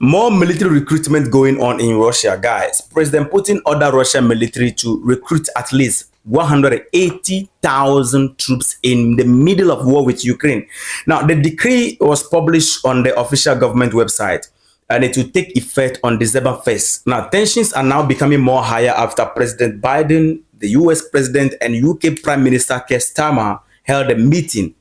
More military recruitment going on in Russia, guys. President Putin ordered Russian military to recruit at least 180,000 troops in the middle of war with Ukraine. Now, the decree was published on the official government website, and it will take effect on December 1st. Now, tensions are now becoming more higher after President Biden, the US President, and UK Prime Minister Keir Starmer held a meeting.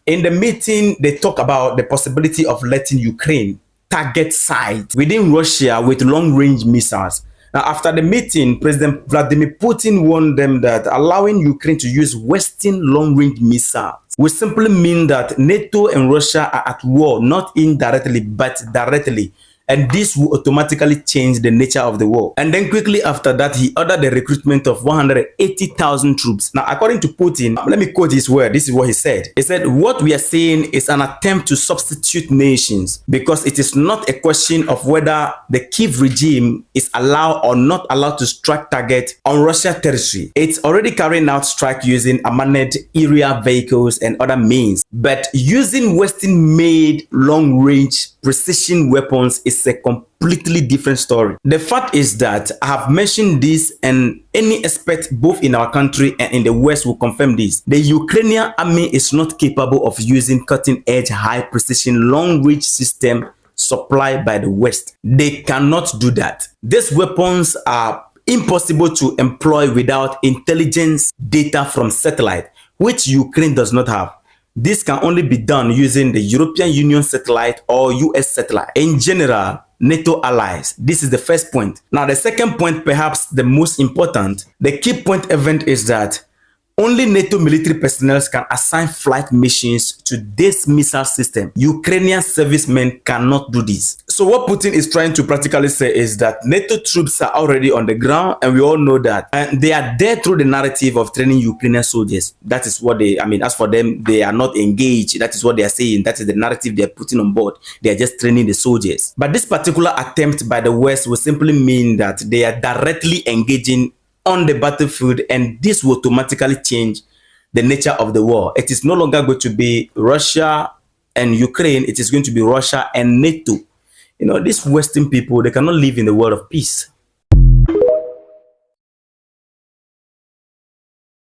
In the meeting, they talk about the possibility of letting Ukraine target sites within Russia with long-range missiles. Now, after the meeting, President Vladimir Putin warned them that allowing Ukraine to use Western long-range missiles will simply mean that NATO and Russia are at war, not indirectly, but directly. And this will automatically change the nature of the war. And then quickly after that, he ordered the recruitment of 180,000 troops. Now, according to Putin, let me quote his word. This is what he said. He said, "What we are seeing is an attempt to substitute nations because it is not a question of whether the Kiev regime is allowed or not allowed to strike target on Russian territory. It's already carrying out strike using unmanned aerial vehicles and other means. But using Western-made long-range precision weapons is a completely different story." The fact is that I have mentioned this, and any expert both in our country and in the West will confirm this. The Ukrainian army is not capable of using cutting-edge, high-precision, long-range system supplied by the West. They cannot do that. These weapons are impossible to employ without intelligence data from satellite, which Ukraine does not have. This can only be done using the European Union satellite or US satellite. In general, NATO allies. This is the first point. Now, the second point, perhaps the most important, the key point event is that only NATO military personnel can assign flight missions to this missile system. Ukrainian servicemen cannot do this. So what Putin is trying to practically say is that NATO troops are already on the ground, and we all know that. And they are there through the narrative of training Ukrainian soldiers. That is what they, as for them, they are not engaged. That is what they are saying. That is the narrative they are putting on board. They are just training the soldiers. But this particular attempt by the West will simply mean that they are directly engaging on the battlefield, and this will automatically change the nature of the war. It is no longer going to be Russia and Ukraine. It is going to be Russia and NATO. These Western people, they cannot live in the world of peace.